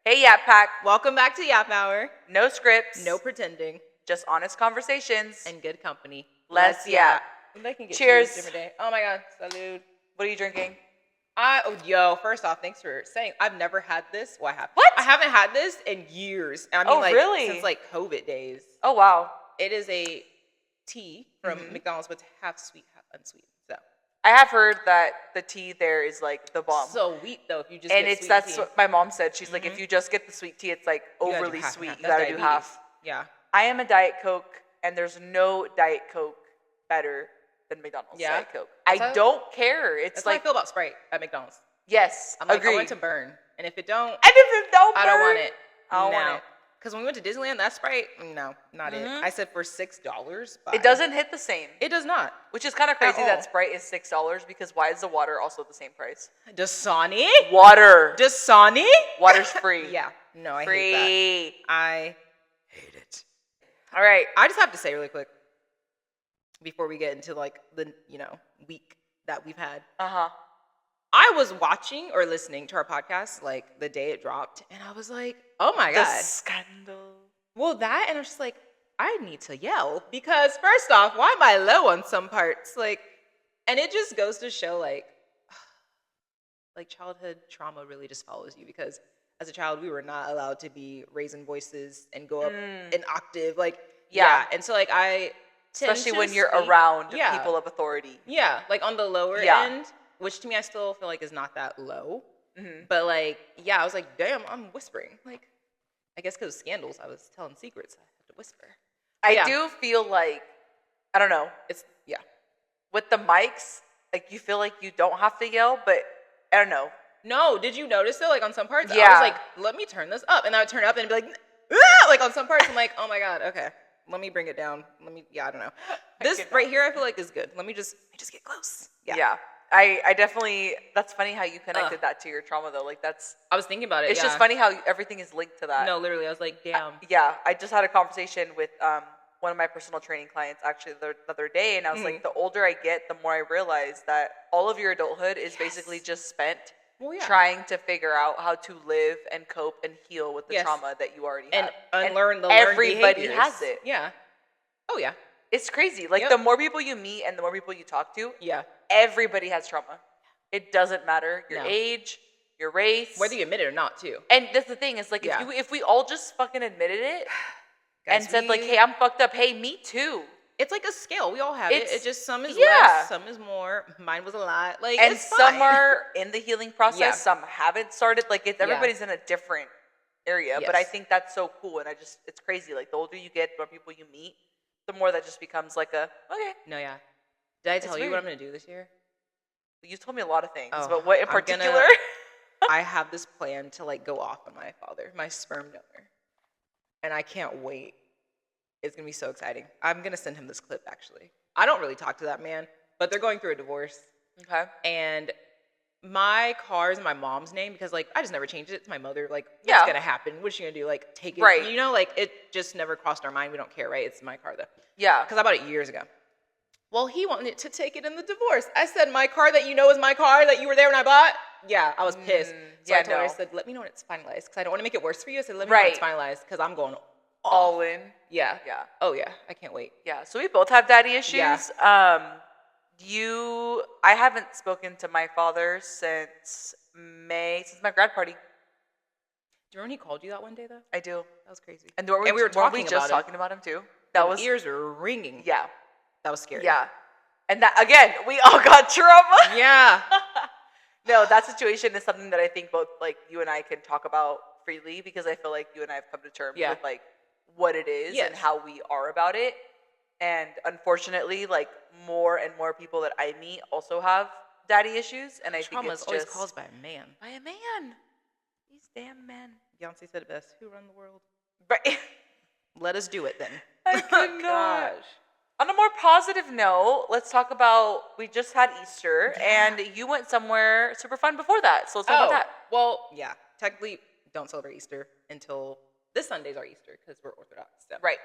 Hey, Yap Pack. Welcome back to Yap Hour. No scripts. No pretending. Just honest conversations. And good company. Let's yap. They can get Cheers. Different day. Oh my God. Salud. What are you drinking? First off, thanks for saying. I've never had this. Well, I have. What? I haven't had this in years. I mean, really? Since COVID days. Oh, wow. It is a tea from McDonald's, but it's half sweet, half unsweet. So I have heard that the tea there is the bomb. So sweet though if you just and get it's sweet that's tea. what my mom said. She's like, if you just get the sweet tea, it's overly sweet. You gotta do half. Yeah. I am a Diet Coke, and there's no Diet Coke better than McDonald's Diet Coke. I don't care. It's that's how I feel about Sprite at McDonald's. Yes, I'm like, agreed. I want it to burn, and if it don't, I don't want it. I don't want it. Because when we went to Disneyland, that Sprite, no, not it. I said for $6. It doesn't hit the same. It does not. Which is kind of crazy that Sprite is $6 because why is the water also the same price? Dasani? Water. Dasani? Water's free. Yeah. No, I free. hate that. I hate it. All right. I just have to say really quick before we get into the week that we've had. I was watching or listening to our podcast the day it dropped, and I was like, "Oh my God, the scandal!" Well, that, and I was just like, I need to yell because first off, why am I low on some parts? And it just goes to show childhood trauma really just follows you because as a child we were not allowed to be raising voices and go up an octave. And so I especially when you're around people of authority. Yeah, on the lower end. Which to me, I still feel is not that low. But I was like, damn, I'm whispering. I guess because of scandals, I was telling secrets. I had to whisper. I do feel I don't know. It's, with the mics, you feel like you don't have to yell, but I don't know. No, did you notice though? On some parts, yeah. I was like, let me turn this up. And I would turn it up and be like, ah! On some parts, I'm like, oh my God, okay. Let me bring it down. I don't know. This right here, I feel is good. Let me just get close. Yeah. I definitely, that's funny how you connected that to your trauma though. I was thinking about it. It's just funny how everything is linked to that. No, literally, I was like, damn. I just had a conversation with one of my personal training clients actually the other day, and I was like, the older I get, the more I realize that all of your adulthood is basically just spent trying to figure out how to live and cope and heal with the trauma that you already have. And unlearn the everybody behaviors. has it. Yeah. Oh, yeah. It's crazy. The more people you meet and the more people you talk to, everybody has trauma. It doesn't matter your age, your race. Whether you admit it or not, too. And that's the thing. Is if we all just fucking admitted it and said hey, I'm fucked up. Hey, me too. It's like a scale. We all have it. It's just some is less, some is more. Mine was a lot. And some are in the healing process. Some haven't started. Everybody's in a different area. Yes. But I think that's so cool. And it's crazy. The older you get, the more people you meet, the more that just becomes okay. No, yeah. Did I tell you what I'm going to do this year? You told me a lot of things, but what in particular? I have this plan to go off on my father, my sperm donor. And I can't wait. It's going to be so exciting. I'm going to send him this clip, actually. I don't really talk to that man, but they're going through a divorce. Okay. And my car is in my mom's name because, I just never changed it. It's my mother. What's going to happen? What's she going to do? Take it? Right. It just never crossed our mind. We don't care, right? It's my car, though. Yeah. Because I bought it years ago. Well, he wanted to take it in the divorce. I said, my car that you know is my car that you were there when I bought? Yeah, I was pissed. So I told her, I said, let me know when it's finalized because I don't want to make it worse for you. I said, let me know when it's finalized because I'm going all in. Yeah. Yeah. Oh, yeah. I can't wait. Yeah. So we both have daddy issues. Yeah. I haven't spoken to my father since my grad party. Do you remember when he called you that one day, though? I do. That was crazy. And we were talking about him, too? Ears were ringing. Yeah. That was scary. Yeah. And that, again, we all got trauma. Yeah. No, that situation is something that I think both, you and I can talk about freely because I feel like you and I have come to terms with, what it is and how we are about it. And unfortunately, more and more people that I meet also have daddy issues. And I think it's always caused by a man. By a man. These damn men. Beyonce said it best. Who run the world? Right. Let us do it then. I could not. On a more positive note, let's talk about, we just had Easter, and you went somewhere super fun before that. So let's talk about that. Well, yeah. Technically, don't celebrate Easter until this Sunday's our Easter because we're Orthodox. So. Right.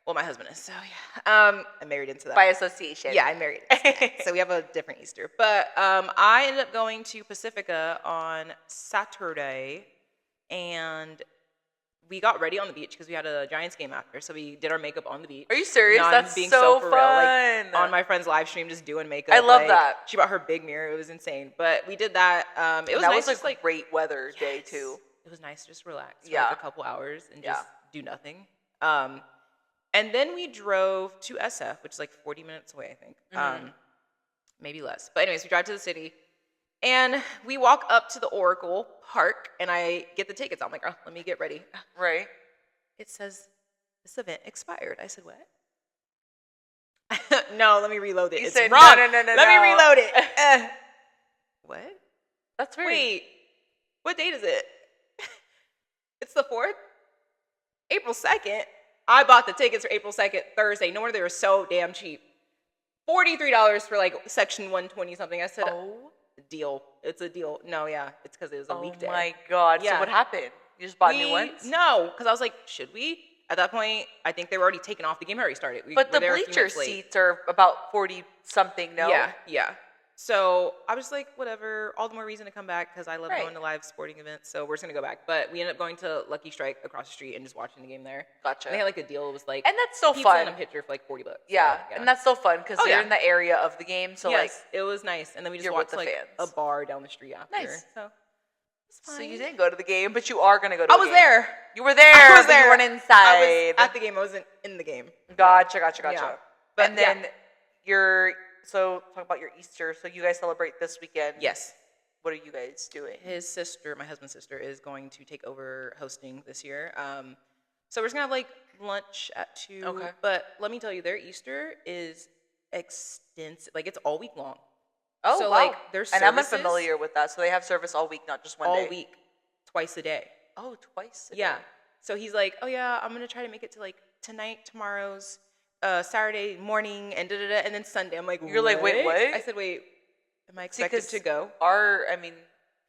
Well, my husband is. So, yeah. I'm married into that. By association. Yeah, I'm married into that. So we have a different Easter. But I ended up going to Pacifica on Saturday and we got ready on the beach because we had a Giants game after, so we did our makeup on the beach. Are you serious? That's being so fun. Real. Like, on my friend's live stream, just doing makeup. I love that. She brought her big mirror. It was insane. But we did that. It was nice. That was a great weather day too. It was nice to just relax for like a couple hours and just do nothing. And then we drove to SF, which is like 40 minutes away, I think. Maybe less. But anyways, we drive to the city. And we walk up to the Oracle Park, and I get the tickets. I'm like, oh, let me get ready. Right. It says, this event expired. I said, what? No, let me reload it. It's wrong. No. Let me reload it. What? That's weird. Wait, what date is it? It's the 4th? April 2nd. I bought the tickets for April 2nd, Thursday. No wonder they were so damn cheap. $43 for like section 120 something. I said, deal. It's a deal. No, yeah. It's because it was a weekday. Oh my God. Yeah. So what happened? You just bought new ones? No, because I was like, should we? At that point, I think they were already taken off. The game already started. But the bleacher seats are about 40 something, no? Yeah. So I was like, whatever. All the more reason to come back because I love going to live sporting events. So we're just going to go back. But we ended up going to Lucky Strike across the street and just watching the game there. Gotcha. And they had like a deal. It was like, and that's so pizza fun. And a pitcher for like $40. Yeah. And that's so fun because they're in the area of the game. So like, it was nice. And then we just walked to like a bar down the street after. Nice. So you didn't go to the game, but you are going to go to the game. I was there. You were there. I was there. You weren't inside. I was at the game. I wasn't in the game. Gotcha. Yeah. But and then so talk about your Easter. So you guys celebrate this weekend. Yes. What are you guys doing? His sister, my husband's sister, is going to take over hosting this year. So we're just going to have like lunch at 2. Okay. But let me tell you, their Easter is extensive. Like it's all week long. Oh, so wow. like there's services. And I'm unfamiliar with that. So they have service all week, not just one day. All week. Twice a day. Oh, twice a day. Yeah. So he's like, oh yeah, I'm going to try to make it to like tonight, tomorrow's Saturday morning, and da-da-da, and then Sunday. I'm like, you're like, wait, what? I said, wait, am I expected to go?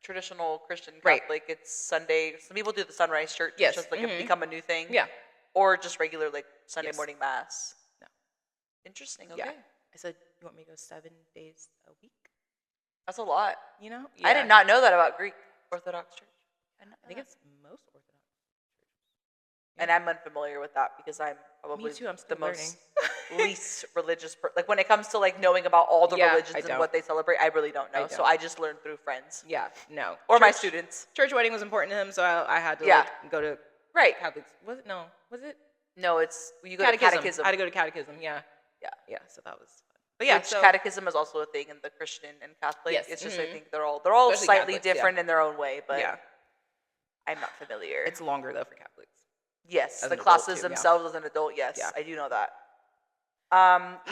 Traditional Christian Catholic, it's Sunday. Some people do the sunrise church. Yes. It's just like become a new thing. Yeah. Or just regular like Sunday morning mass. No. Interesting. Okay. Yeah. I said, you want me to go 7 days a week? That's a lot. You know? Yeah. I did not know that about Greek Orthodox Church. I think it's most Orthodox churches. And I'm unfamiliar with that because I'm probably Me too, I'm still learning. Most least religious like when it comes to like knowing about all the religions and what they celebrate, I really don't know. So I just learned through friends. Yeah, no. Or my students. Church wedding was important to him, so I had to like, go to Catholics. Was it? No. Was it? No, it's you go to catechism. I had to go to catechism, yeah. So that was fun. But catechism is also a thing in the Christian and Catholic. Yes. It's just I think they're all especially slightly Catholics, different in their own way, but I'm not familiar. It's longer though for Catholics. Yes, the classes themselves as an adult, yes. I do know that.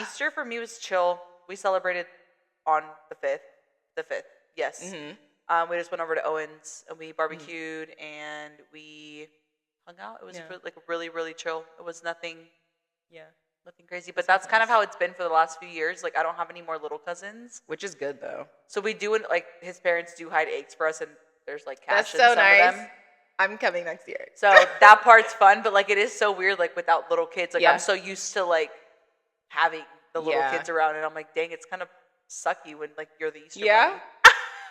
Easter for me was chill. We celebrated on the 5th. The 5th, yes. Mm-hmm. We just went over to Owen's and we barbecued and we hung out. It was really, really chill. It was nothing crazy. But that's kind of how it's been for the last few years. Like I don't have any more little cousins. Which is good though. So we do, like his parents do hide eggs for us and there's like cash in some of them. I'm coming next year. So that part's fun, but like it is so weird like without little kids. Like I'm so used to like having the little kids around and I'm like, dang, it's kind of sucky when like you're the Easter bunny.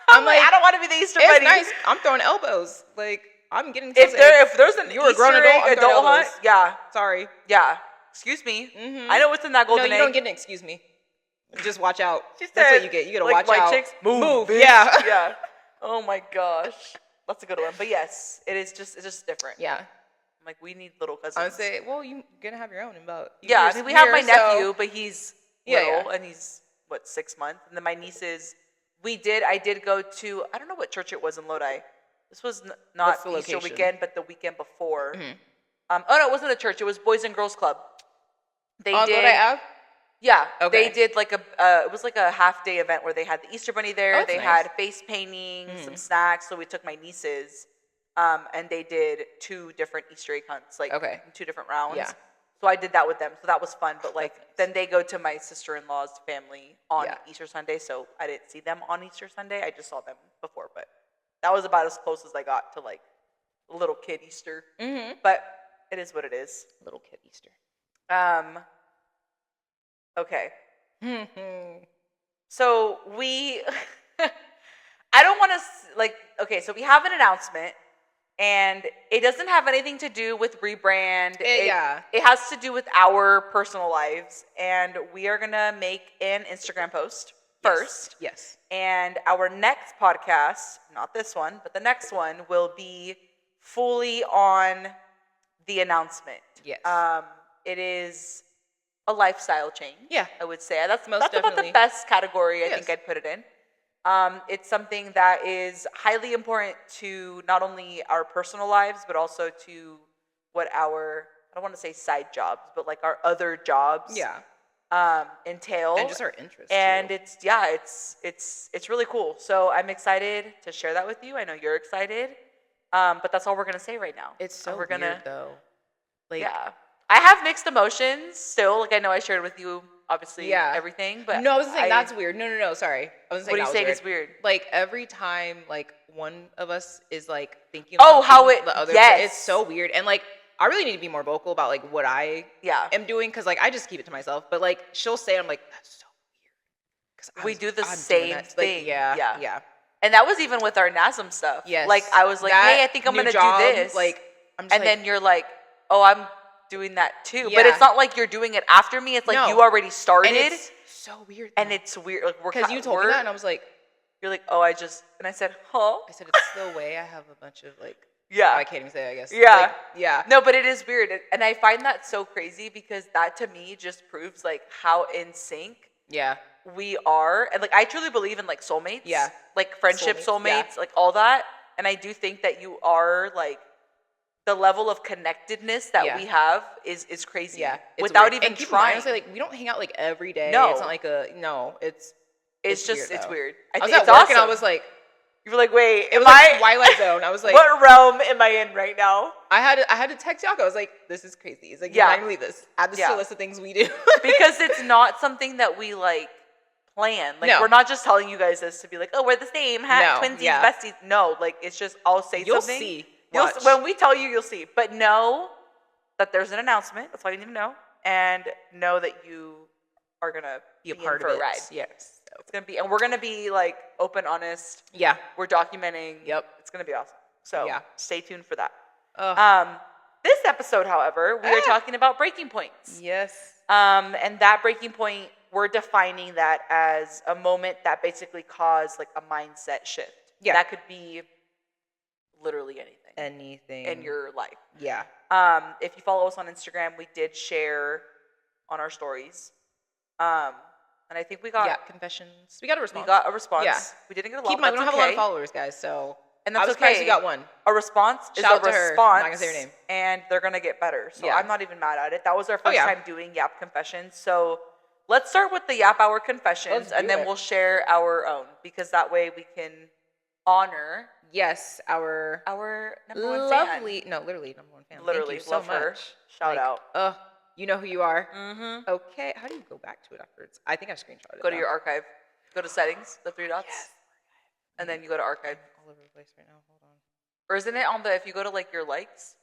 I'm like, I don't want to be the Easter bunny. It's nice. I'm throwing elbows. Like I'm getting if there's an Easter egg adult hunt, sorry. Yeah. Excuse me. Mm-hmm. I know what's in that golden egg. No, you don't get an excuse me. Just watch out. That's what you get. You gotta watch white out. Chicks, move. Yeah. Oh my gosh. That's a good one. But yes, it's just different. Yeah. I'm like, we need little cousins. I would say, well, you're going to have your own in about years. I mean, we have my nephew, but he's little, and he's, 6 months? And then my nieces, I did go to, I don't know what church it was in Lodi. This was not Easter weekend, but the weekend before. Mm-hmm. No, it wasn't a church. It was Boys and Girls Club. They did. Lodi Ave? Yeah, they did like it was like a half-day event where they had the Easter Bunny there. They had face painting, some snacks. So we took my nieces, and they did 2 different Easter egg hunts, like 2 different rounds. Yeah. So I did that with them. So that was fun. But like then they go to my sister-in-law's family on Easter Sunday. So I didn't see them on Easter Sunday. I just saw them before. But that was about as close as I got to like little kid Easter. Mm-hmm. But it is what it is. Little kid Easter. Okay. So I don't want to, so we have an announcement. And it doesn't have anything to do with rebrand. It has to do with our personal lives. And we are going to make an Instagram post first. Yes. And our next podcast, not this one, but the next one will be fully on the announcement. Yes. It is a lifestyle change. Yeah. I would say. That's definitely about the best category I think I'd put it in. It's something that is highly important to not only our personal lives, but also to what our, I don't want to say side jobs, but like our other jobs entail. And just our interests. And too. it's really cool. So I'm excited to share that with you. I know you're excited. But that's all we're going to say right now. It's so weird though. Like, I have mixed emotions still. Like I know I shared with you obviously everything, but no, I was saying that's weird. No, sorry. I was saying what are you saying is weird? Like every time, like one of us is like thinking, how it, the other, it's so weird. And like, I really need to be more vocal about like what I am doing because like I just keep it to myself. But like she'll say, I'm like, that's so weird. Because we do the same thing. Like, yeah. And that was even with our NASM stuff. Yes. Like I was like, hey, I think I'm gonna do this. Like, I'm just and then you're like, oh, I'm doing that too. But it's not like you're doing it after me. It's like you already started. And it's so weird. And it's weird. Like because you told me that, and I was like, you're like, oh, and I said, huh? I said it's the way I have a bunch of like. I can't even say. I guess. Yeah. No, but it is weird, and I find that so crazy because that to me just proves like how in sync. We are, and like I truly believe in like soulmates. Like friendship soulmates, like all that. And I do think that you are like. The level of connectedness that we have is crazy. Without weird. even and trying. Honestly, like we don't hang out like every day. No. It's not like it's just weird. It's weird. I was at work and I was like, you were like, wait, it was like Twilight Zone. I was like, what realm am I in right now? I had to text Yaka. I was like, this is crazy. He's like, you're not gonna believe this. Add this to the list of things we do. Because it's not something that we like plan. Like we're not just telling you guys this to be like, oh, we're the same, twinsies, besties. No, like it's just I'll say You'll something. See. When we tell you, you'll see. But know that there's an announcement. That's all you need to know. And know that you are going to be a part of it. Ride. Yes. So it's going to be, and we're going to be like open, honest. Yeah. We're documenting. Yep. It's going to be awesome. So stay tuned for that. Ugh. This episode, however, we are talking about breaking points. Yes. And that breaking point, we're defining that as a moment that basically caused like a mindset shift. Yeah. That could be literally anything in your life. Yeah. If you follow us on Instagram, we did share on our stories. And I think we got confessions. We got a response. Yeah. We didn't get a lot. Keep in mind, we don't have a lot of followers, guys. So and that's I was surprised you got one. A response is Shout a out to response. Her. I'm not gonna say her name. And they're gonna get better. So I'm not even mad at it. That was our first time doing Yap Confessions. So let's start with the Yap Hour confessions, and then we'll share our own because that way we can honor. Yes, our number one lovely, fan. No, literally number one fan. Literally, thank you so love her. much. Shout out. You know who you are. Mm-hmm. Okay, how do you go back to it afterwards? I think I screenshotted it. Go to your archive. Go to settings, the 3 dots. Yes. And then you go to archive. I'm all over the place right now. Hold on. Or isn't it on if you go to like your likes?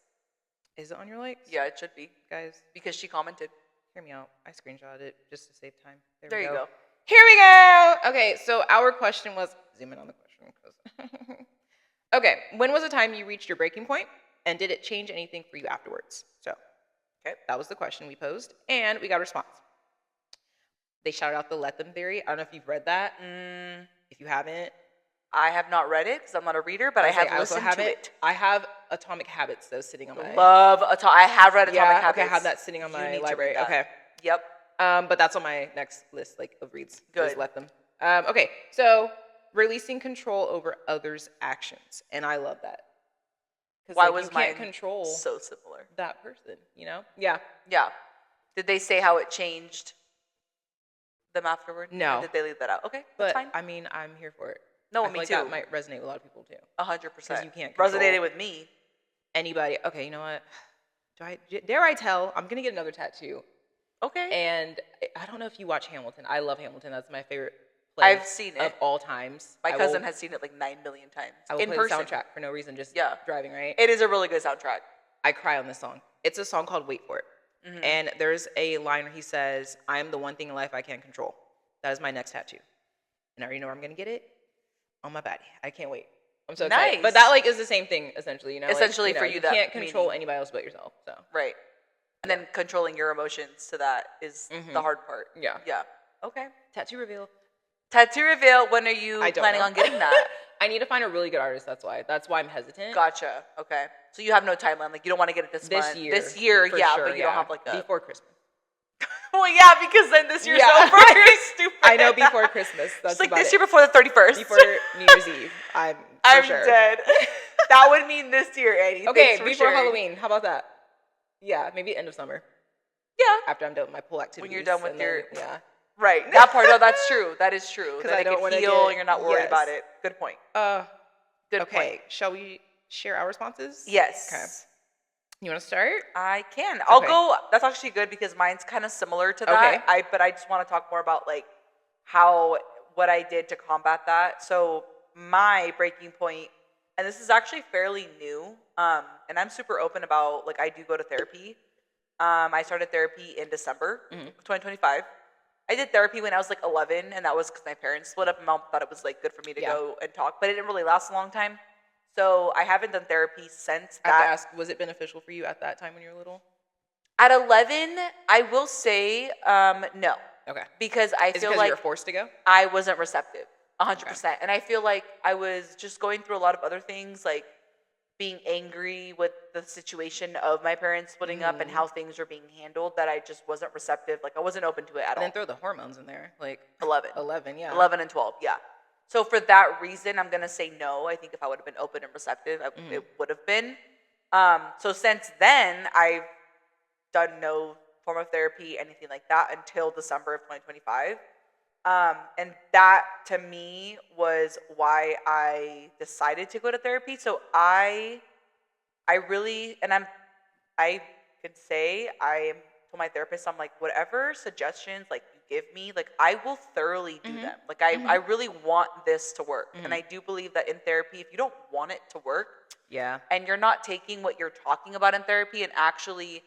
Is it on your likes? Yeah, it should be. Guys. Because she commented. Hear me out. I screenshotted it just to save time. There you go. Here we go. Okay, so our question was, zoom in on the question. Okay, when was the time you reached your breaking point, and did it change anything for you afterwards? So, that was the question we posed, and we got a response. They shouted out the let them theory. I don't know if you've read that. If you haven't. I have not read it because I'm not a reader, but I have listened to it. I have Atomic Habits, though, sitting on my... I have read Atomic Habits. Okay, I have that sitting on my library. Okay. Yep. But that's on my next list, like, of reads. Good. Let them. Okay, so... releasing control over others' actions, and I love that. Why was you can't control so similar? That person, you know? Yeah. Did they say how it changed them afterward? No. Or did they leave that out? Okay, but that's fine. I mean, I'm here for it. No, I me like too. That might resonate with a lot of people too. 100%. You can't resonated with me. Anybody? Okay, you know what? Dare I tell? I'm gonna get another tattoo. Okay. And I don't know if you watch Hamilton. I love Hamilton. That's my favorite. I've seen it of all times. My cousin has seen it like 9 million times. I will in play person. the soundtrack for no reason, just driving, right? It is a really good soundtrack. I cry on this song. It's a song called Wait For It. Mm-hmm. And there's a line where he says, I am the one thing in life I can't control. That is my next tattoo. And I already know where I'm going to get it. On my body. I can't wait. I'm so excited. But that like is the same thing essentially, Essentially like, for you, you that can't control anybody else but yourself. So right, and then controlling your emotions to that is the hard part. Yeah. Okay. Tattoo reveal. When are you planning on getting that? I need to find a really good artist. That's why I'm hesitant. Gotcha. Okay. So you have no timeline. Like you don't want to get it this month. This year, yeah, sure, but you don't have like a before Christmas. Well, yeah, because then this year's over. You're stupid. I know, before Christmas. That's just like this year before the 31st. Before New Year's Eve. I'm sure. Dead. That would mean this year, Annie. Okay, before Halloween. How about that? Yeah, maybe end of summer. Yeah. After I'm done with my pool activities. When you're done with your... Yeah. Right. That part, no, that's true. That is true. Because I don't want to heal and you're not worried about it. Good point. Good point. Shall we share our responses? Yes. Okay. You want to start? I can. I'll go. That's actually good because mine's kind of similar to that. Okay. But I just want to talk more about like what I did to combat that. So my breaking point, and this is actually fairly new, and I'm super open about, like, I do go to therapy. I started therapy in December of 2025. I did therapy when I was like 11, and that was because my parents split up, and mom thought it was like good for me to go and talk, but it didn't really last a long time. So I haven't done therapy since that. I have to ask, was it beneficial for you at that time when you were little? At 11, I will say no. Okay. Because I feel like you were forced to go? I wasn't receptive, 100%. Okay. And I feel like I was just going through a lot of other things, like being angry with the situation of my parents splitting up and how things were being handled, that I just wasn't receptive. Like, I wasn't open to it at all. And then throw the hormones in there. Like 11. 11, yeah. 11 and 12, yeah. So for that reason, I'm going to say no. I think if I would have been open and receptive, it would have been. So since then, I've done no form of therapy, anything like that, until December of 2025. And that, to me, was why I decided to go to therapy. So I really, and I could say I am, to my therapist, I'm like, whatever suggestions, like, you give me, like, I will thoroughly do them. Like, I really want this to work. And I do believe that in therapy, if you don't want it to work, and you're not taking what you're talking about in therapy and actually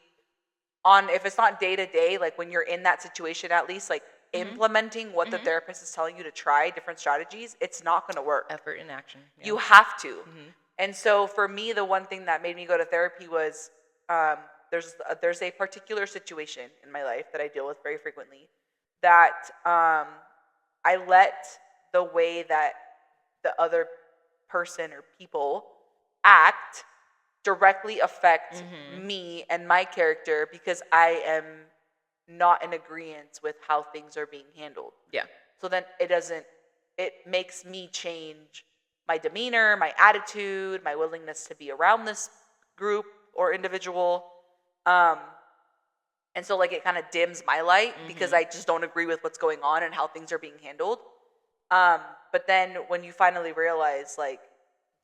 if it's not day to day, like when you're in that situation, at least, like, implementing what the therapist is telling you to try, different strategies, it's not going to work. Effort in action. Yeah. You have to. And so for me, the one thing that made me go to therapy was there's a particular situation in my life that I deal with very frequently that I let the way that the other person or people act directly affect me and my character, because I am not in agreement with how things are being handled. Yeah. So then it makes me change my demeanor, my attitude, my willingness to be around this group or individual. And so, like, it kind of dims my light because I just don't agree with what's going on and how things are being handled. But then when you finally realize, like,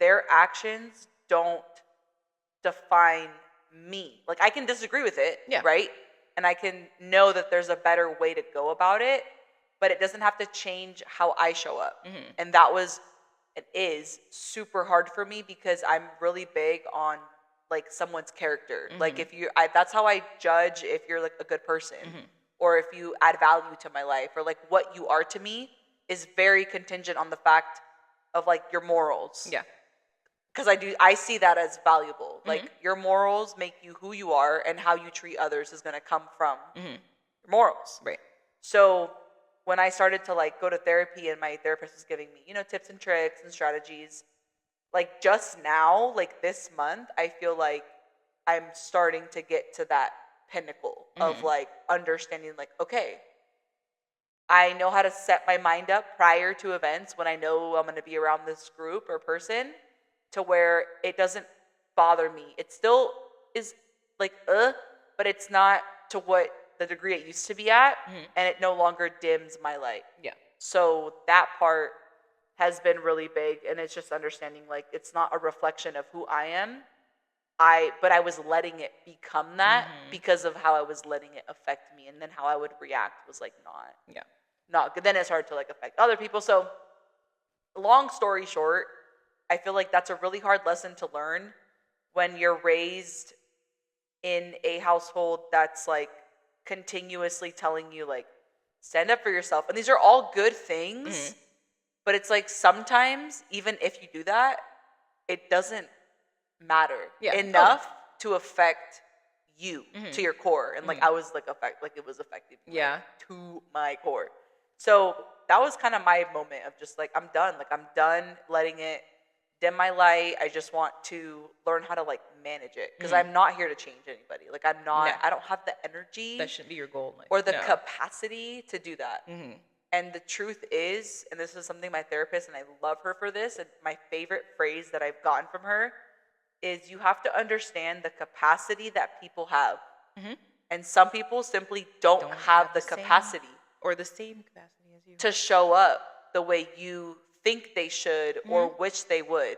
their actions don't define me. Like, I can disagree with it, right? And I can know that there's a better way to go about it, but it doesn't have to change how I show up. And that was, it is super hard for me because I'm really big on, like, someone's character. Like, if that's how I judge if you're, like, a good person or if you add value to my life, or, like, what you are to me is very contingent on the fact of, like, your morals. Yeah. Because I see that as valuable. Like, your morals make you who you are, and how you treat others is going to come from your morals. Right. So when I started to, like, go to therapy and my therapist was giving me, tips and tricks and strategies, like, just now, like, this month, I feel like I'm starting to get to that pinnacle of, like, understanding, like, okay, I know how to set my mind up prior to events when I know I'm going to be around this group or person, to where it doesn't bother me. It still is like, but it's not to what the degree it used to be at, and it no longer dims my light. Yeah. So that part has been really big, and it's just understanding, like, it's not a reflection of who I am, but I was letting it become that because of how I was letting it affect me, and then how I would react was, like, not good. Then it started to, like, affect other people. So long story short, I feel like that's a really hard lesson to learn when you're raised in a household that's, like, continuously telling you, like, stand up for yourself. And these are all good things, but it's like sometimes, even if you do that, it doesn't matter enough to affect you to your core. And like I was like it was affecting me to my core. So that was kind of my moment of just like I'm done. Like I'm done letting it dim my light. I just want to learn how to like manage it because I'm not here to change anybody. Like I'm not. I don't have the energy. That shouldn't be your goal in life. Or the capacity to do that. And the truth is, and this is something my therapist, and I love her for this, and my favorite phrase that I've gotten from her is you have to understand the capacity that people have. And some people simply don't have the capacity. Or the same capacity as you. To show up the way you think they should or wish they would.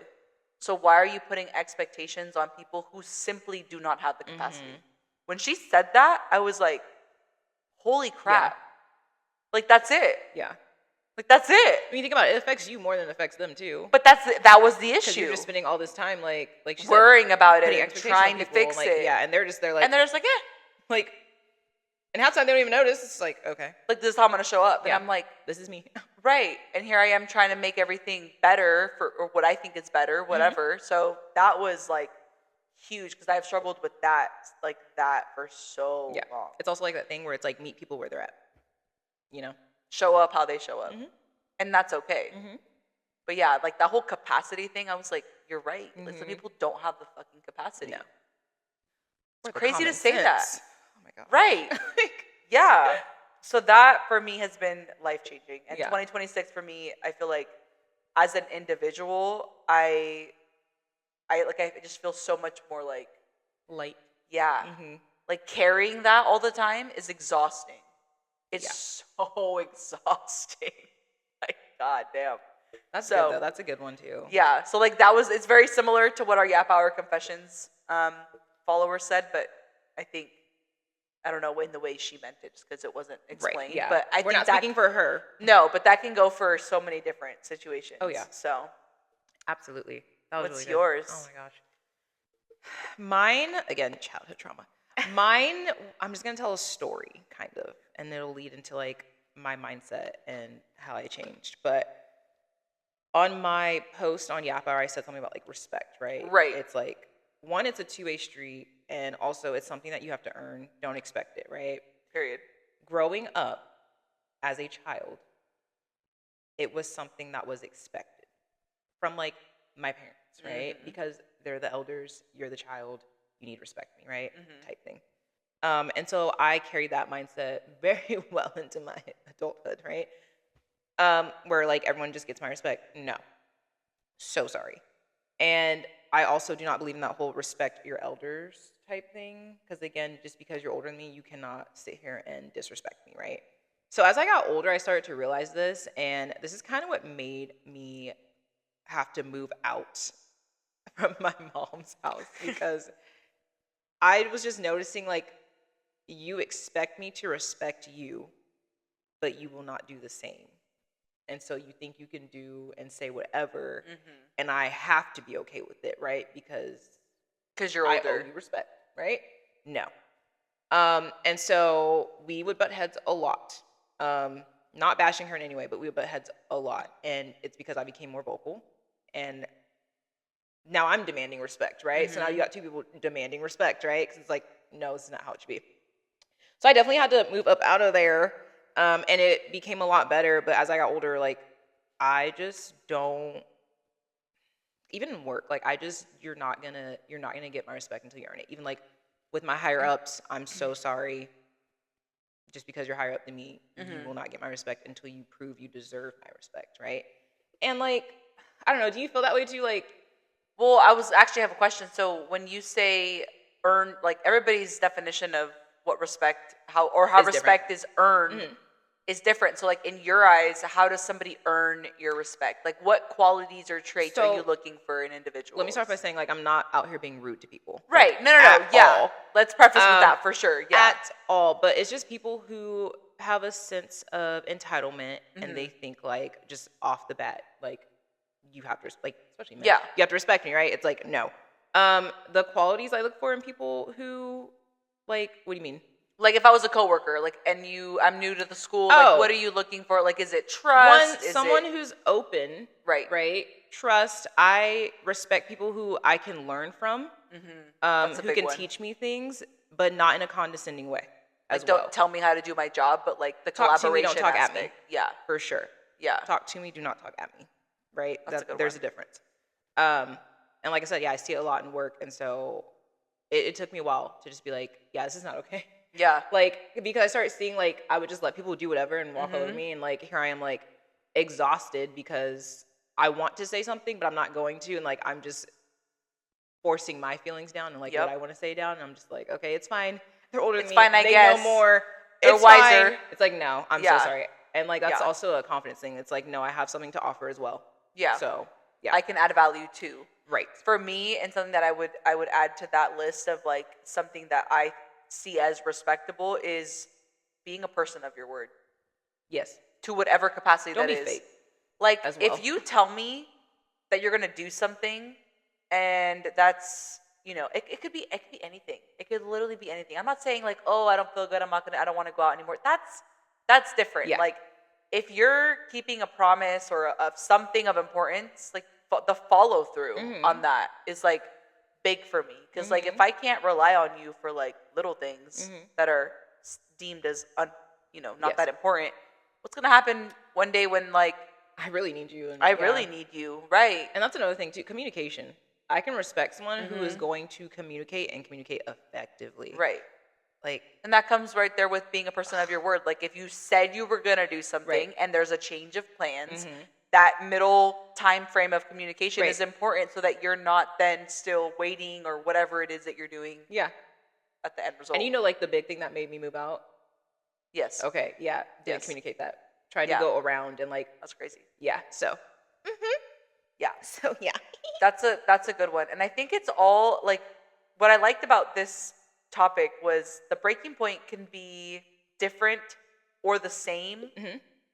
So why are you putting expectations on people who simply do not have the capacity? When she said that, I was like, holy crap. Yeah. Like, that's it. Yeah. Like, that's it. When you think about it, it affects you more than it affects them, too. But that was the issue. You're just spending all this time, like she worrying said, about it and trying to fix like, it. Yeah, and they're just like... And they're just like, yeah. Like, and half the time they don't even notice. It's like, okay. Like, this is how I'm going to show up. And I'm like... This is me. Right. And here I am trying to make everything better or what I think is better, whatever. So that was, like, huge because I've struggled with that for so long. It's also like that thing where it's like meet people where they're at. You know? Show up how they show up. And that's okay. But yeah, like that whole capacity thing, I was like, you're right. Like some people don't have the fucking capacity. No. It's crazy to say that. Oh my God. Right. Yeah. So that for me has been life-changing. And 2026 for me, I feel like as an individual, I just feel so much more like light. Yeah. Like carrying that all the time is exhausting. It's so exhausting. Like, God damn. That's good, though. That's a good one, too. Yeah. So, like, it's very similar to what our Yap Hour Confessions followers said, but I think, I don't know in the way she meant it, just because it wasn't explained. Right, yeah. But We're not speaking for her. No, but that can go for so many different situations. Oh, yeah. So. Absolutely. That was What's really yours? Oh, my gosh. Mine, again, childhood trauma. Mine, I'm just going to tell a story, kind of, and it'll lead into, like, my mindset and how I changed. But on my post on Yap Hour, I said something about, like, respect, right? Right. It's, like, one, it's a two-way street, and also it's something that you have to earn. Don't expect it, right? Period. Growing up as a child, it was something that was expected from, like, my parents, right? Because they're the elders, you're the child, you need to respect me, right? Type thing. And so I carried that mindset very well into my adulthood, right? Where like everyone just gets my respect. No. So sorry. And I also do not believe in that whole respect your elders type thing. Because again, just because you're older than me, you cannot sit here and disrespect me, right? So as I got older, I started to realize this. And this is kind of what made me have to move out from my mom's house. Because I was just noticing, like, you expect me to respect you, but you will not do the same. And so you think you can do and say whatever, and I have to be okay with it, right? Because you're older. I owe you respect, right? No. And so we would butt heads a lot. Not bashing her in any way, but we would butt heads a lot. And it's because I became more vocal. And now I'm demanding respect, right? So now you got two people demanding respect, right? Because it's like, no, this is not how it should be. So I definitely had to move up out of there, and it became a lot better. But as I got older, like, I just don't, even in work, like, you're not gonna get my respect until you earn it. Even like with my higher ups, I'm so sorry. Just because you're higher up than me, you will not get my respect until you prove you deserve my respect, right? And like, I don't know, do you feel that way too? Like, well, I have a question. So when you say earn, like everybody's definition of what respect, how respect is earned is different. So like in your eyes, how does somebody earn your respect? Like what qualities or traits are you looking for in individuals? Let me start by saying, like, I'm not out here being rude to people. Right. Like, no. Yeah. All. Let's preface with that for sure. Yeah. At all. But it's just people who have a sense of entitlement and they think like just off the bat, like you have to, like, especially men, you have to respect me, right? It's like, no. The qualities I look for in people who, like, what do you mean? Like if I was a coworker, like, and I'm new to the school, like, what are you looking for? Like, is it trust? Someone who's open, right? Trust. I respect people who I can learn from, who can teach me things, but not in a condescending way. Like, don't tell me how to do my job, but like the collaboration don't talk aspect. At me. Yeah, for sure. Yeah, talk to me. Do not talk at me. Right. There's a difference. And like I said, I see it a lot in work, and so it took me a while to just be like, yeah, this is not okay. Yeah. Like, because I started seeing, like, I would just let people do whatever and walk over me. And, like, here I am, like, exhausted because I want to say something, but I'm not going to. And, like, I'm just forcing my feelings down and, like, what I want to say down. And I'm just like, okay, it's fine. They're older than me. It's fine, I guess. They know more. They're wiser. Fine. It's like, no, I'm so sorry. And, like, that's also a confidence thing. It's like, no, I have something to offer as well. Yeah. So, I can add value, too. Right. For me, and something that I would add to that list of, like, something that I see as respectable is being a person of your word. Yes. To whatever capacity that is. Don't be fake. Like, if you tell me that you're going to do something and that's, it could be anything. It could literally be anything. I'm not saying like, oh, I don't feel good. I don't want to go out anymore. That's different. Yeah. Like, if you're keeping a promise or of something of importance, like the follow through on that is like big for me, because like if I can't rely on you for like little things that are deemed as not that important, what's gonna happen one day when like I really need you and I really need you, right? And that's another thing too, communication. I can respect someone who is going to communicate and communicate effectively, right? Like, and that comes right there with being a person of your word. Like, if you said you were gonna do something and there's a change of plans, that middle time frame of communication is important, so that you're not then still waiting or whatever it is that you're doing. Yeah. At the end result. And like the big thing that made me move out? Yes. Okay. Yeah. Didn't communicate that. Tried to go around and like. That's crazy. Yeah. So. Yeah. So yeah. That's a good one. And I think it's all like, what I liked about this topic was the breaking point can be different or the same,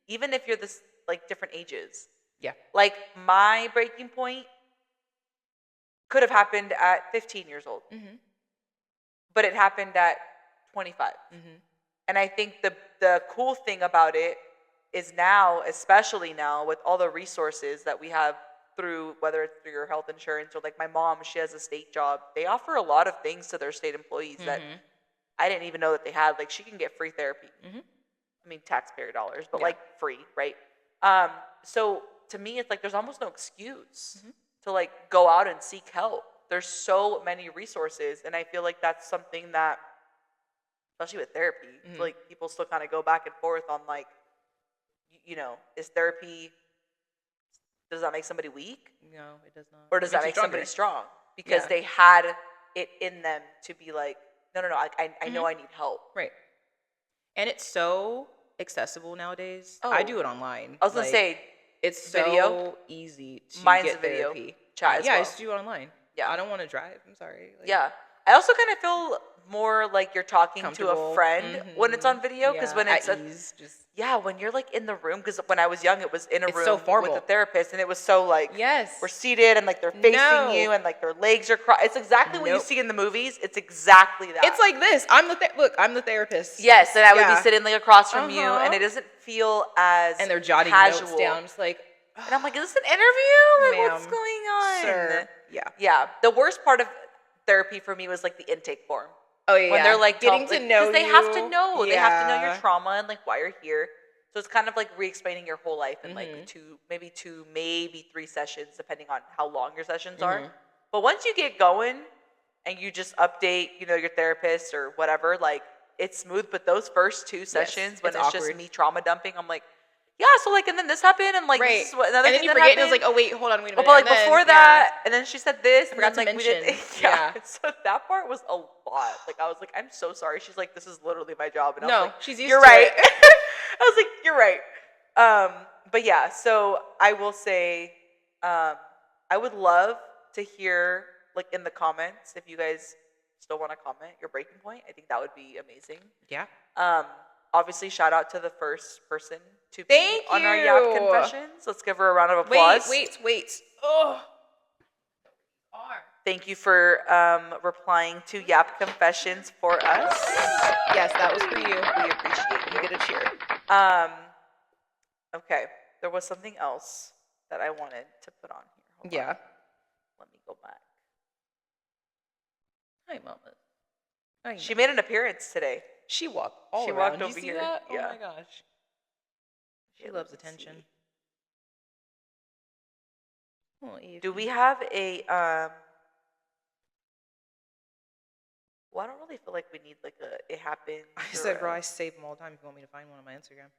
even if you're this like different ages. Yeah. Like, my breaking point could have happened at 15 years old, but it happened at 25. And I think the cool thing about it is now, especially now with all the resources that we have through, whether it's through your health insurance or like my mom, she has a state job. They offer a lot of things to their state employees that I didn't even know that they had. Like, she can get free therapy. I mean, taxpayer dollars, but like free, right? So to me, it's like there's almost no excuse to like go out and seek help. There's so many resources, and I feel like that's something that, especially with therapy, like people still kind of go back and forth on like, is therapy, does that make somebody weak? No, it does not. Or does that make somebody strong? Because they had it in them to be like, no, I know I need help. Right. And it's so accessible nowadays. I do it online. I was going to say, it's so easy to get therapy. Chat as well. I just do it online. Yeah. I don't want to drive. I'm sorry. Like, I also kind of feel more like you're talking to a friend when it's on video, because when it's when you're like in the room, because when I was young, it was in a room with a therapist, and it was so like, we're seated and like they're facing you and like their legs are crossed. It's exactly what you see in the movies. It's exactly that. It's like this. I'm the therapist. Yes, and I would be sitting like across from you, and it doesn't feel as and they're jotting casual. Notes down. I'm just like, and I'm like, is this an interview? Like, what's going on? Sir. Yeah. The worst part of therapy for me was like the intake form. Oh yeah. When they're like getting to know you. Because they have to know. They have to know your trauma and like why you're here. So it's kind of like re-explaining your whole life in like two, maybe 3 sessions, depending on how long your sessions are. But once you get going and you just update, your therapist or whatever, like it's smooth. But those first 2 sessions when it's just me trauma dumping, I'm like, so like, and then this happened, and like, this is what another thing that happened. And then you forget, and it was like, oh wait, hold on, wait a minute. But like before that, and then she said this, I forgot to mention. So that part was a lot. Like, I was like, I'm so sorry. She's like, this is literally my job, and I was like, she's used you're to right. it. I was like, you're right. But yeah, so I will say, I would love to hear like in the comments if you guys still want to comment your breaking point. I think that would be amazing. Yeah. Obviously, shout out to the first person to be on our Yap Confessions. Let's give her a round of applause. Wait. Oh. Thank you for replying to Yap Confessions for us. Yes, that was for you. We appreciate you. You get a cheer. Okay. There was something else that I wanted to put on here. Hold on. Let me go back. Hi, Mama. Hi. She made an appearance today. She walked all around. She walked over you see here. That? Yeah. Oh my gosh. She loves attention. Oh, do we have a well, I don't really feel like we need like a it happened. I said, bro, I save them all the time if you want me to find one on my Instagram.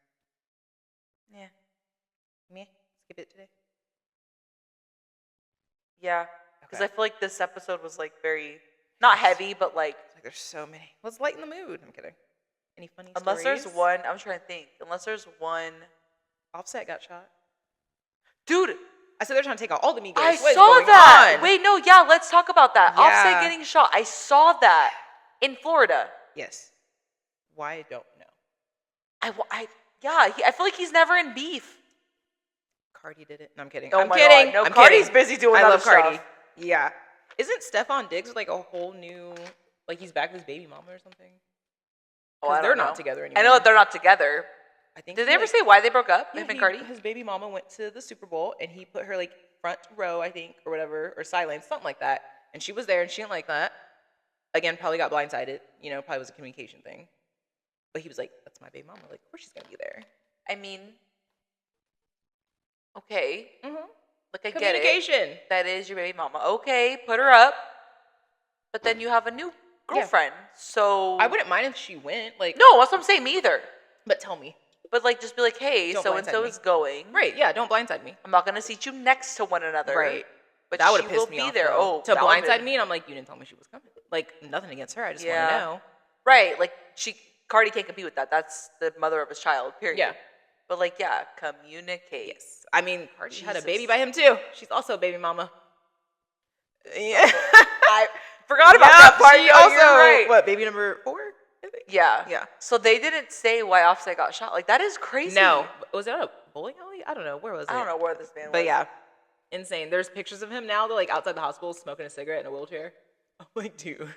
Yeah. Me? Skip it today? Yeah. Because I feel like this episode was like very, not heavy, but like. There's so many. Let's lighten the mood. I'm kidding. Any funny stories? Unless there's one, I'm trying to think. Unless there's one. Offset got shot. Dude. I said they're trying to take out all the Migos. I saw that. Wait, no, yeah, let's talk about that. Yeah. Offset getting shot. I saw that in Florida. Yes. Why, I don't know. I feel like he's never in beef. Cardi did it. No, I'm kidding. Oh I'm kidding. God. No, I'm Cardi's kidding. busy doing I other love Cardi. stuff. Yeah. Isn't Stefan Diggs like a whole new, like he's back with his baby mama or something? Oh, they're not together anymore. I know that they're not together. I think. Did they ever say why they broke up? Yeah, Him and Cardi? His baby mama went to the Super Bowl and he put her like front row, I think, or whatever, or silence, something like that. And she was there and she didn't like that. Again, probably got blindsided. You know, probably was a communication thing. But he was like, "That's my baby mama. Like, of course she's gonna be there." I mean, okay. Mm-hmm. Like, I get it. That is your baby mama. Okay, put her up. But then you have a new girlfriend. Yeah. So I wouldn't mind if she went. Like, no, that's what I'm saying. Me either. But tell me. But like, just be like, hey, so and so is going. Right? Yeah. Don't blindside me. I'm not gonna seat you next to one another. Right. But that would have pissed me off. There. Oh, to blindside me, and I'm like, you didn't tell me she was coming. Like, nothing against her. I just want to know. Right. Like, Cardi can't compete with that. That's the mother of his child. Period. Yeah. But like, yeah, communicate. Yes. I mean, Cardi had a baby by him too. She's also a baby mama. Yeah. I forgot about that part. She also, right. What, baby number 4? Yeah. Yeah. So they didn't say why Offset got shot. Like, that is crazy. No. Was it a bowling alley? I don't know. Where was it? I don't know where this man was. But yeah. Insane. There's pictures of him now. They're like outside the hospital smoking a cigarette in a wheelchair. I'm like, dude.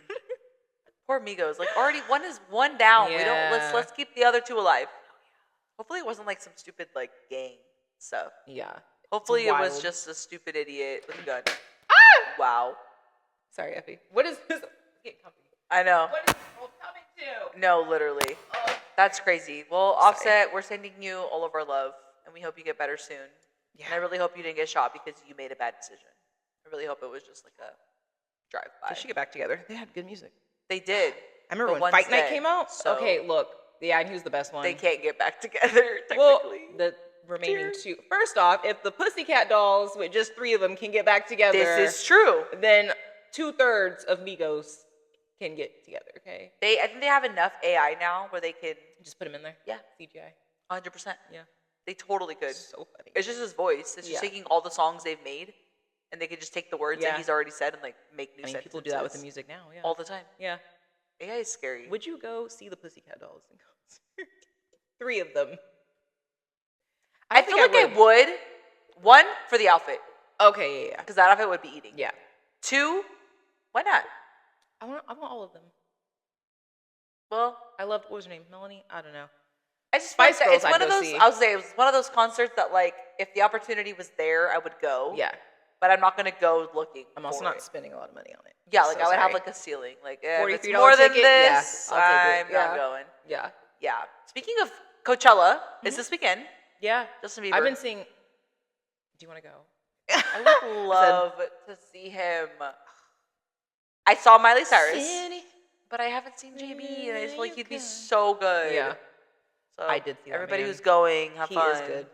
Poor Migos. Like, already one down. Yeah. We don't let's keep the other 2 alive. Hopefully it wasn't like some stupid like gang stuff. Yeah. Hopefully it was just a stupid idiot with a gun. Ah! Wow. Sorry, Effie. What is this? Get comfy. I know. What is this all coming to? No, literally. Oh. That's crazy. Well, Offset, we're sending you all of our love, and we hope you get better soon. Yeah. And I really hope you didn't get shot because you made a bad decision. I really hope it was just like a drive-by. They should get back together. They had good music. They did. I remember when Fight Night came out. So okay, look. Yeah, and he was the best one. They can't get back together, technically. Well, the remaining 2. First off, if the Pussycat Dolls, with just 3 of them, can get back together. This is true. Then 2/3 of Migos can get together, okay? I think they have enough AI now where they can just put him in there. Yeah. CGI. 100%. Yeah. They totally could. So funny. It's just his voice. It's just taking all the songs they've made, and they could just take the words that he's already said and like make new sentences. People do that with the music now, yeah. All the time. Yeah. AI is scary. Would you go see the Pussycat Dolls in concert? 3 of them. I feel like I would. 1, for the outfit. Okay, yeah. Because that outfit would be eating. Yeah. 2, why not? I want all of them. Well, I loved, what was her name? Melanie? I don't know. I just Spice Girls, it's one of those. I would say it was one of those concerts that, like, if the opportunity was there, I would go. Yeah. But I'm not gonna go looking. I'm also not spending a lot of money on it. Yeah, like I would have like a ceiling. Like if it's more than this, I'm not going. Yeah. Yeah. Speaking of Coachella, is this weekend? Yeah. Justin Bieber. I've been seeing. Do you want to go? I would love to see him. I saw Miley Cyrus, but I haven't seen JB, and I just feel like he'd be so good. Yeah. So I did see that, everybody who's going, have fun. He is good.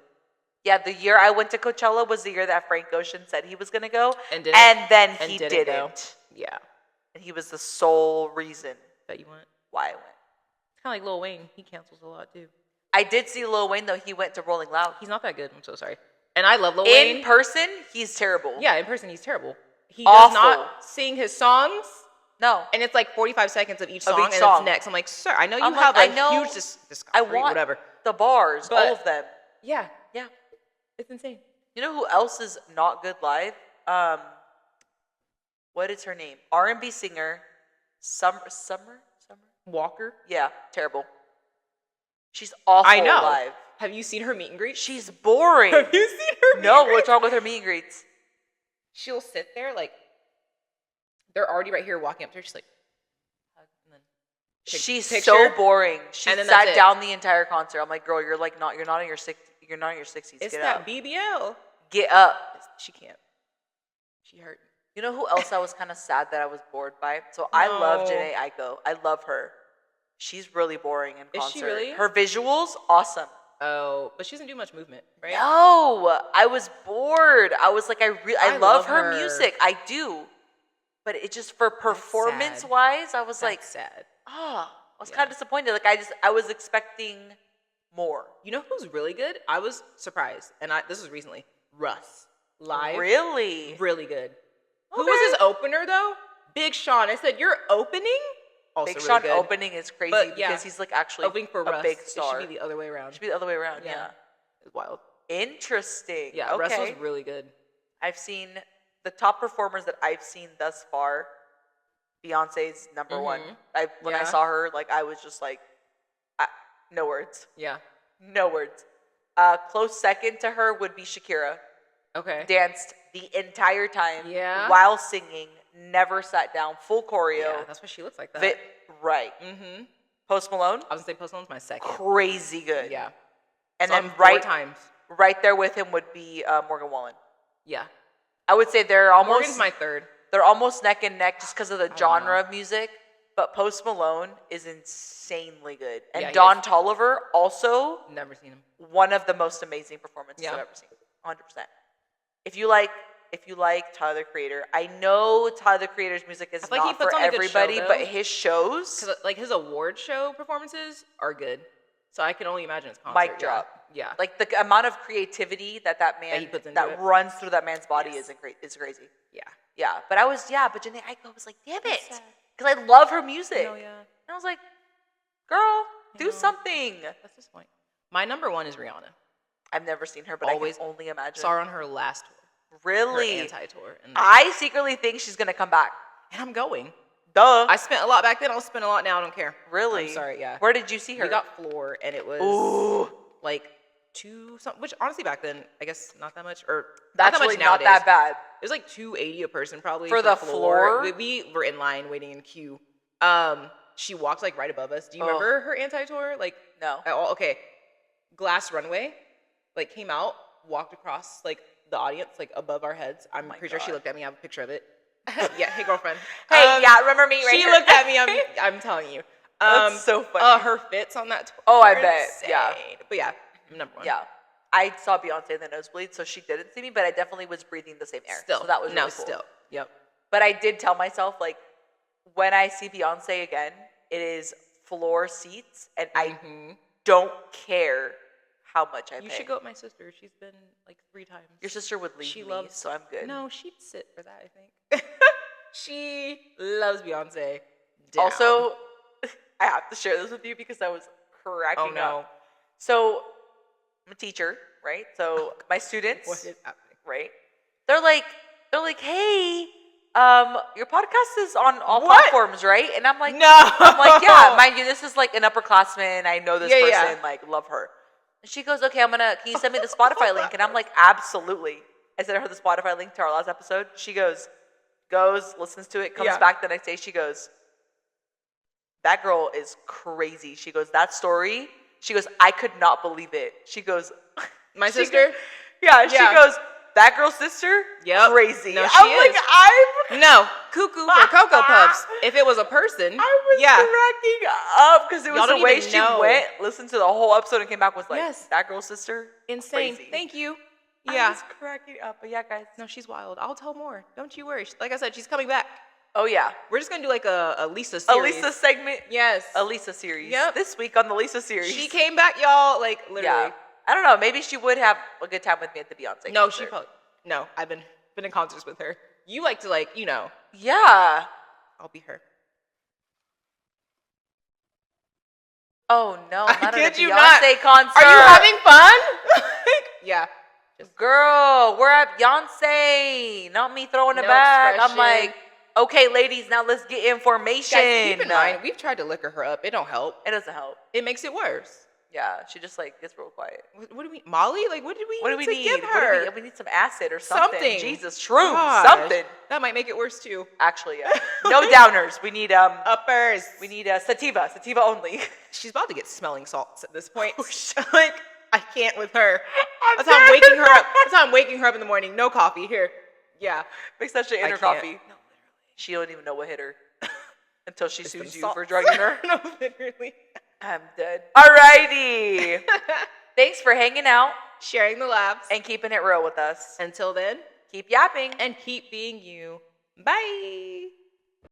Yeah, the year I went to Coachella was the year that Frank Ocean said he was going to go, and then he didn't. Go. Yeah. And he was the sole reason that you went. Why I went. It's kind of like Lil Wayne. He cancels a lot, too. I did see Lil Wayne, though. He went to Rolling Loud. He's not that good. I'm so sorry. And I love Lil Wayne. In person, he's terrible. Yeah, in person, he's terrible. He does not sing his songs. No. And it's like 45 seconds of each song, and it's next. I'm like, sir, I know you have a huge discography, I want whatever. The bars, all of them. Yeah. Yeah. It's insane. You know who else is not good live? What is her name? R&B singer. Summer Walker. Yeah, terrible. She's awful. I know. Live. Have you seen her meet and greet? She's boring. Have you seen her? No, what's wrong with her meet and greets? She'll sit there like they're already right here walking up to her. She's like, and then she's so boring. She sat down the entire concert. I'm like, girl, you're not in your 60s. It's Get that up. BBL. Get up. She can't. She hurt. You know who else I was kind of sad that I was bored by? So I love Jhené Aiko. I love her. She's really boring in concert. Is she really? Her visuals, awesome. Oh, but she doesn't do much movement, right? No, I was bored. I was like, I love her music. I do. But it just, for performance-wise, I was That's sad. I was kind of disappointed. Like, I was expecting more. You know who's really good? I was surprised. And this was recently. Russ. Live. Really? Really good. Okay. Who was his opener, though? Big Sean. I said, you're opening? Also Big Sean opening is crazy because he's like actually opening for a Russ. big star. It should be the other way around. Yeah. It's wild. Interesting. Yeah, Russ was really good. I've seen the top performers that I've seen thus far. Beyonce's number one. When I saw her, like, I was just like, no words. Yeah. No words. Close second to her would be Shakira. Okay. Danced the entire time. Yeah. While singing. Never sat down. Full choreo. Yeah, that's why she looks like that. Right. Mm-hmm. Post Malone? I was going to say Post Malone's my second. Crazy good. Yeah. And so then right there with him would be Morgan Wallen. Yeah. I would say they're almost... Morgan's my third. They're almost neck and neck just because of the genre of music. But Post Malone is insanely good. And Don Toliver, also... Never seen him. One of the most amazing performances I've ever seen. 100%. If you like Tyler, the Creator, I know Tyler, the Creator's music is not for everybody, but his shows... Like, his award show performances are good. So I can only imagine his concert. Mic drop. Yeah. Like, the amount of creativity that man... That runs through that man's body is crazy. Yeah. Yeah. But Jhené Aiko was like, damn it. Because I love her music. Oh, yeah. And I was like, girl, do something. That's this point. My number one is Rihanna. I've never seen her, but I can only imagine. Saw her on her last tour. Really? Her anti-tour. I secretly think she's going to come back. And I'm going. Duh. I spent a lot back then. I'll spend a lot now. I don't care. Really? I'm sorry, yeah. Where did you see her? We got floor, and it was like $2-something, which honestly back then, I guess not that much. Or that's not really not that bad. It was like $280 a person probably. For the floor? We were in line waiting in queue. She walked like right above us. Do you remember her anti-tour? Like, no. At all? Okay. Glass runway, like, came out, walked across like the audience, like above our heads. I'm pretty sure she looked at me. I have a picture of it. Yeah, hey girlfriend. Hey, remember me? Right she here. Looked at me. I'm telling you. That's so funny. Her fits on that tour. Oh, I bet. Insane. Yeah. But yeah, number one. Yeah. I saw Beyonce in the nosebleed, so she didn't see me, but I definitely was breathing the same air. Still. So that was really cool. Still. Yep. But I did tell myself, like, when I see Beyonce again, it is floor seats, and I don't care how much I pay. You should go with my sister. She's been like 3 times. Your sister would leave me, so I'm good. No, she'd sit for that, I think. She loves Beyonce. Down. Also, I have to share this with you because I was cracking up. So, I'm a teacher, right? So, my students, what is happening? Right? They're like, hey, your podcast is on all platforms, right? And I'm like, no. I'm like, yeah, mind you, this is like an upperclassman. I know this person, like, love her. And she goes, okay, can you send me the Spotify link? And I'm like, absolutely. I sent her the Spotify link to our last episode. She goes, listens to it, comes back the next day. She goes, that girl is crazy. She goes, that story. She goes, I could not believe it. She goes, my sister? She goes, that girl's sister? Yep. Crazy. No, I'm like, no, cuckoo for Cocoa Puffs. If it was a person, I was cracking up because it was the way she went, listened to the whole episode, and came back with like, that girl's sister? Insane. Crazy. Thank you. I was cracking up. But yeah, guys. No, she's wild. I'll tell more. Don't you worry. Like I said, she's coming back. Oh, yeah. We're just going to do like a Lisa series. A Lisa segment? Yes. A Lisa series. Yep. This week on the Lisa series. She came back, y'all. Like, literally. Yeah. I don't know. Maybe she would have a good time with me at the Beyonce concert. She probably... No, I've been in concerts with her. You like to, like, you know. Yeah. I'll be her. Oh, no. Not at a Beyonce not. concert. Are you having fun? Yeah. Girl, we're at Beyonce. Not me throwing it back. Expression. I'm like, okay, ladies, now let's get information. Guys, keep in mind, we've tried to liquor her up. It don't help. It doesn't help. It makes it worse. Yeah, she just like gets real quiet. What do we, Molly? Like, what do we need to give her? We need some acid or something. Jesus, shrooms, Gosh, something. That might make it worse too. Actually, yeah. No downers. We need uppers. We need sativa only. She's about to get smelling salts at this point. Oh, like, I can't with her. That's how I'm waking her up. That's how I'm waking her up in the morning. No coffee here. Yeah, makes that shit in her coffee. No, literally. She don't even know what hit her until she sues you for drugging her. No, literally. I'm dead. Alrighty. Thanks for hanging out, sharing the laughs, and keeping it real with us. Until then, keep yapping and keep being you. Bye.